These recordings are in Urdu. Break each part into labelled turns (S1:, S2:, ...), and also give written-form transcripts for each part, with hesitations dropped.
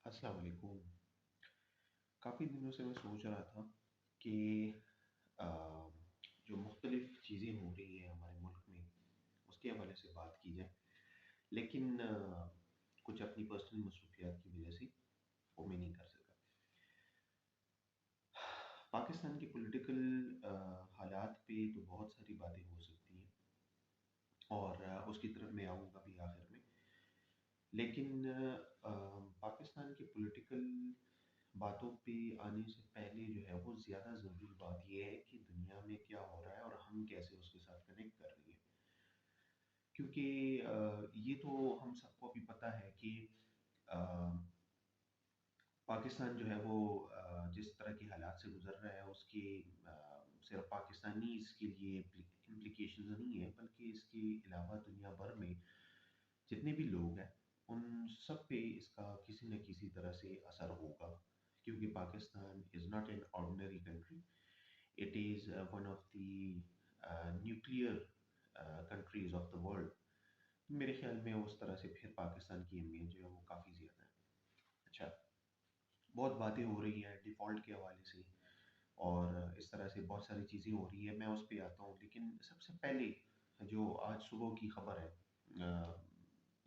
S1: السلام علیکم۔ کافی دنوں سے میں سوچ رہا تھا کہ آ، جو مختلف چیزیں ہو رہی ہیں ہمارے ملک میں اس کے حوالے سے بات کی جائے، لیکن کچھ اپنی پرسنل مصروفیات کی وجہ سے وہ میں نہیں کر سکا۔ پاکستان کے پولیٹیکل حالات پہ تو بہت ساری باتیں ہو سکتی ہیں، اور اس کی طرف میں آؤں گا بھی آخر میں، لیکن پاکستان کے پولیٹیکل باتوں پہ آنے سے پہلے جو ہے وہ زیادہ ضروری بات یہ ہے کہ دنیا میں کیا ہو رہا ہے اور ہم کیسے اس کے ساتھ کنیکٹ کر رہے ہیں، کیونکہ یہ تو ہم سب کو بھی پتہ ہے کہ آ، پاکستان جو ہے وہ جس طرح کے حالات سے گزر رہا ہے اس کی صرف پاکستانی اس کے لیے امپلیکیشنز نہیں ہیں، بلکہ اس کے علاوہ دنیا بھر میں جتنے بھی لوگ ہیں ان سب پہ اس کا کسی نہ کسی طرح سے اثر ہوگا، کیونکہ Pakistan is not an ordinary country, it is one of the nuclear countries of the world. میرے خیال میں اس طرح سے پھر پاکستان کی اہمیت جو ہے وہ کافی زیادہ ہے۔ اچھا، بہت باتیں ہو رہی ہیں ڈیفالٹ کے حوالے سے، اور اس طرح سے بہت ساری چیزیں ہو رہی ہیں، میں اس پہ آتا ہوں، لیکن سب سے پہلے جو آج صبح کی خبر ہے،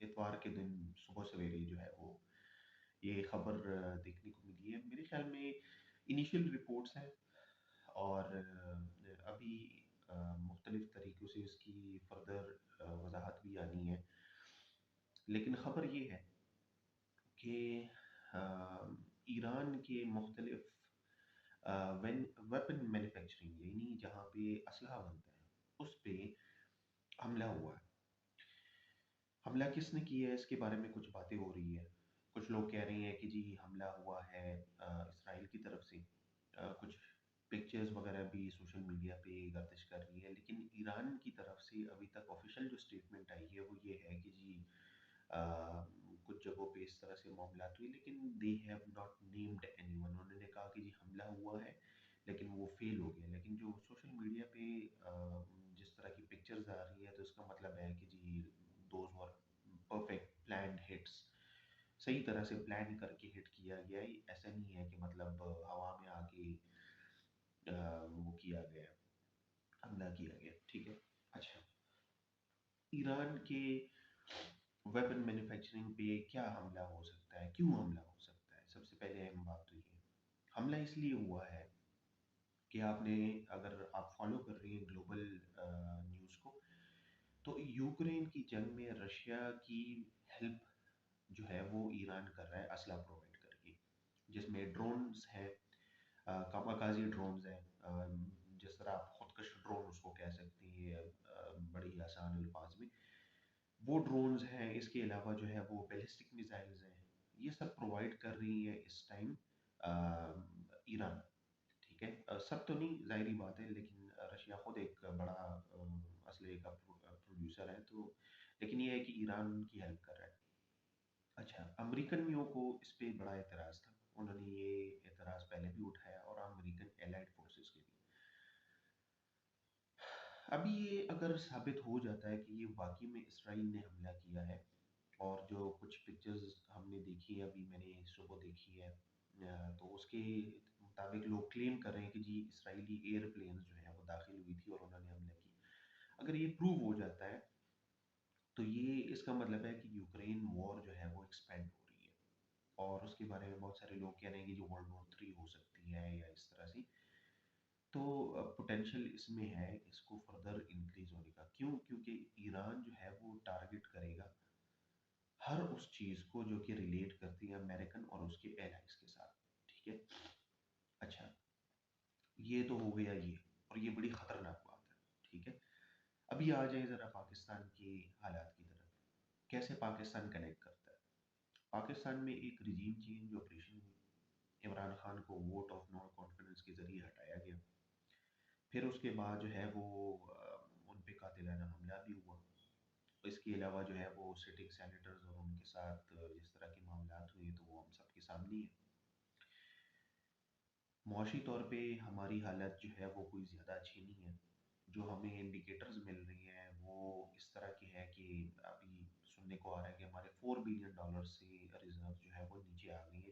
S1: اتوار کے دن صبح سویرے جو ہے وہ یہ خبر دیکھنے کو ملی ہے۔ میرے خیال میں انیشیل رپورٹس ہیں، اور ابھی مختلف طریقوں سے اس کی فردر وضاحت بھی آنی ہے، لیکن خبر یہ ہے کہ ایران کے مختلف ویپن مینوفیکچرنگ، یعنی جہاں پہ اسلحہ بنتا ہے، اس پہ حملہ ہوا ہے۔ حملہ کس نے کیا ہے اس کے بارے میں کچھ باتیں ہو رہی ہے، کچھ لوگ کہہ رہے ہیں کہ جی حملہ ہوا ہے اسرائیل کی طرف سے، کچھ پکچرز وغیرہ بھی سوشل میڈیا پہ گردش کر رہی ہے، لیکن ایران کی طرف سے ابھی تک آفیشیل جو اسٹیٹمنٹ آئی ہے وہ یہ ہے کہ جی کچھ جگہوں پہ اس طرح سے معاملات ہوئے، لیکن they have not named any one, انہوں نے کہا کہ جی حملہ ہوا ہے لیکن وہ فیل ہو گیا، لیکن جو سوشل میڈیا پہ جس طرح کی پکچرز آ رہی ہے تو اس کا مطلب ہے کہ جی those were perfect planned hits, صحیح طرح سے پلان کر کے ہٹ کیا گیا ہے، ایسا نہیں ہے کہ مطلب ہوا میں آ کے وہ کیا گیا، حملہ کیا گیا، ٹھیک ہے۔ اچھا، ایران کے ویپن مینوفیکچرنگ پہ کیا حملہ ہو سکتا ہے، کیوں حملہ ہو سکتا ہے؟ سب سے پہلے اہم بات تو یہ ہے، حملہ اس لیے ہوا ہے کہ آپ نے، اگر آپ فالو کر رہی ہیں گلوبل نیوز کو، تو یوکرین کی جنگ میں رشیا کی ہیلپ جو ہے وہ ایران کر رہا ہے اسلحہ پرووائڈ کر کے، جس میں ڈرونز ہیں، کاماکازی ڈرونز ہیں، جس طرح آپ خودکش ڈرون اس کو کہہ سکتی ہیں بڑی آسان الفاظ میں، وہ ڈرونز ہیں۔ اس کے علاوہ جو ہے وہ بیلسٹک میزائلز ہیں، یہ سب پرووائڈ کر رہی ہے اس ٹائم ایران، ٹھیک ہے۔ سب تو نہیں، ظاہری بات ہے، لیکن رشیا خود ایک بڑا اسلحے کا پروڈیوسر ہے، تو لیکن یہ ہے کہ ایران ان کی ہیلپ کر رہا ہے۔ اچھا، امریکنوں کو اس پہ بڑا اعتراض تھا، انہوں نے یہ اعتراض پہلے بھی اٹھایا، اور امریکن الائڈ فورسز کے بھی۔ ابھی یہ اگر ثابت ہو جاتا ہے کہ یہ واقعی میں اسرائیل نے حملہ کیا ہے، اور جو کچھ پکچرز ہم نے دیکھی ہے، ابھی میں نے صبح دیکھی ہے، تو اس کے مطابق لوگ کلیم کر رہے ہیں کہ جی اسرائیلی ایئر پلینز جو ہیں وہ داخل ہوئی تھی اور انہوں نے حملہ کی۔ اگر یہ پروو ہو جاتا ہے تو یہ اس کا مطلب ہے کہ یوکرین وار جو ہے وہ ایکسپینڈ ہو رہی ہے، اور اس کے بارے میں بہت سارے لوگ کہہ رہے ہیں کہ جو ورلڈ وار 3 ہو سکتی ہے یا اس طرح سے، تو پوٹینشیل اس میں ہے اس کو فردر انکریز ہونے کا۔ کیوں؟ کیونکہ ایران جو ہے وہ ٹارگٹ کرے گا ہر اس چیز کو جو کہ ریلیٹ کرتی ہے امریکن اور اس کے ایلائز کے ساتھ، ٹھیک ہے۔ اچھا، یہ تو ہو گیا یہ، اور یہ بڑی خطرناک بات ہے، ٹھیک ہے۔ ابھی آ جائیں ذرا پاکستان کے حالات کی طرف، کیسے پاکستان کنیکٹ کرتا ہے۔ پاکستان میں ایک رجیم چینج آپریشن ہوئی، عمران خان کو ووٹ آف نو کانفیڈنس کے ذریعے ہٹایا گیا، پھر اس کے بعد جو ہے وہ ان پہ قاتلانہ حملہ بھی ہوا، اس کے علاوہ جو ہے وہ سٹنگ سینیٹرز اور ان کے ساتھ جس طرح کے معاملات ہوئے تو وہ ہم سب کے سامنے ہیں۔ معاشی طور پہ ہماری حالت جو ہے وہ کوئی زیادہ اچھی نہیں ہے، جو ہمیں انڈیکیٹرز مل رہی ہیں وہ اس طرح کی ہے کہ ابھی سننے کو آ رہا ہے کہ ہمارے $4 بلین سے ریزرو جو ہے وہ نیچے آ گئی ہے،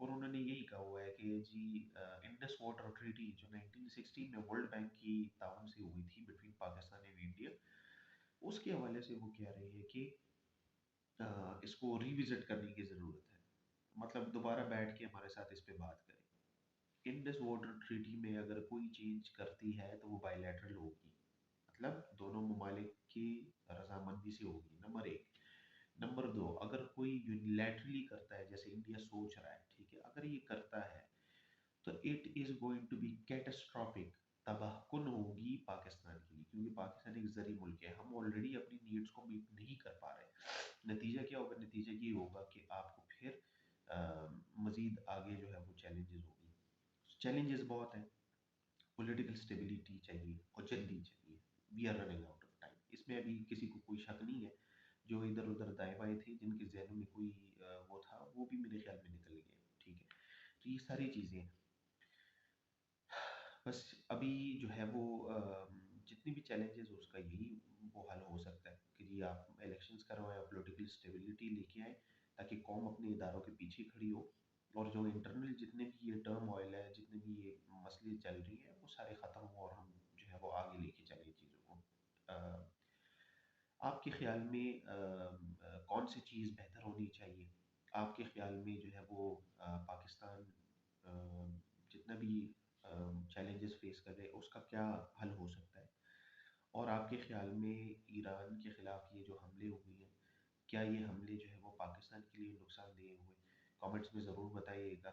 S1: اور انہوں نے یہی کہا ہوا ہے کہ جی انڈس واٹر ٹریٹی جو 1916 میں ورلڈ بینک کی تعاون سے ہوئی تھی بٹوین پاکستان اینڈ انڈیا، اس کے حوالے سے وہ کہہ رہے ہیں کہ اس کو ریوزٹ کرنے کی ضرورت ہے، مطلب دوبارہ بیٹھ کے ہمارے ساتھ اس پہ بات کریں۔ انڈس واٹر ٹریٹی میں اگر کوئی چینج کرتی ہے تو وہ بائی لیٹرل ہوگی، مطلب دونوں ممالک کی رضامندی سے ہوگی، نمبر ایک۔ نمبر دو، اگر کوئی یونیلیٹرلی کرتا ہے جیسے انڈیا سوچ رہا ہے، ٹھیک ہے، اگر یہ کرتا ہے تو it is going to be catastrophic, تباہ کن ہوگی پاکستان کے لیے، کیونکہ پاکستان ایک زرعی ملک ہے، ہم آلریڈی اپنی نیڈس کو میٹ نہیں کر پا رہے۔ نتیجہ کیا ہوگا؟ نتیجہ یہ ہوگا کہ آپ کو پھر مزید آگے جو ہے وہ چیلنجز ہوگی، چیلنجز بہت ہیں۔ پولیٹیکل اسٹیبلٹی چاہیے اور جلدی چاہیے، we are running out of time, اس میں ابھی کسی کو کوئی شک نہیں ہے۔ جو ادھر ادھر دائیں بائیں تھے جن کے ذہنوں میں کوئی وہ تھا، وہ بھی میرے خیال میں نکل گئے، ٹھیک ہے۔ تو یہ ساری چیزیں بس ابھی جو ہے وہ جتنی بھی چیلنجز اس کا یہی وہ حل ہو سکتا ہے کہ جی آپ الیکشنز کروائیں، پولیٹیکل اسٹیبلٹی لے کے آئیں، تاکہ قوم اپنے اداروں کے پیچھے کھڑی ہو، اور جو انٹرنل جتنے بھی یہ ٹرم آئل ہے، جتنے بھی یہ مسئلے چل رہی ہیں، وہ سارے ختم ہوں اور ہم جو ہے وہ آگے لے کے چلیں چیزوں کو۔ آپ کے خیال میں کون سی چیز بہتر ہونی چاہیے؟ آپ کے خیال میں جو ہے وہ پاکستان جتنا بھی چیلنجز فیس کر رہے اس کا کیا حل ہو سکتا ہے؟ اور آپ کے خیال میں ایران کے خلاف یہ جو حملے ہوئے ہیں، کیا یہ حملے جو ہے وہ پاکستان کے لیے نقصان دہ ہوئے؟ کامنٹس میں ضرور بتائیے گا،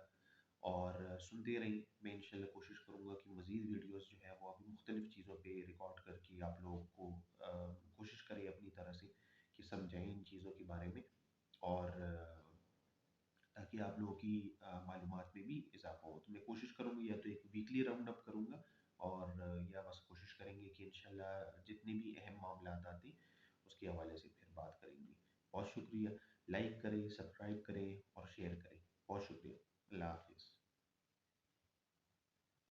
S1: اور سنتے رہیں۔ میں انشاءاللہ کوشش کروں گا کہ مزید ویڈیوز جو ہے وہ ابھی مختلف چیزوں پہ ریکارڈ کر کے آپ لوگوں کو کوشش کریں اپنی طرح سے کہ سمجھائیں ان چیزوں کے بارے میں، اور تاکہ آپ لوگوں کی معلومات میں بھی اضافہ ہو۔ تو میں کوشش کروں گی یا تو ایک ویکلی راؤنڈ اپ کروں گا، اور یا بس کوشش کریں گے کہ انشاءاللہ جتنے بھی اہم معاملات آتے ہیں اس کے حوالے سے پھر بات کریں گے۔ بہت شکریہ، لائک کریں، سبسکرائب کریں اور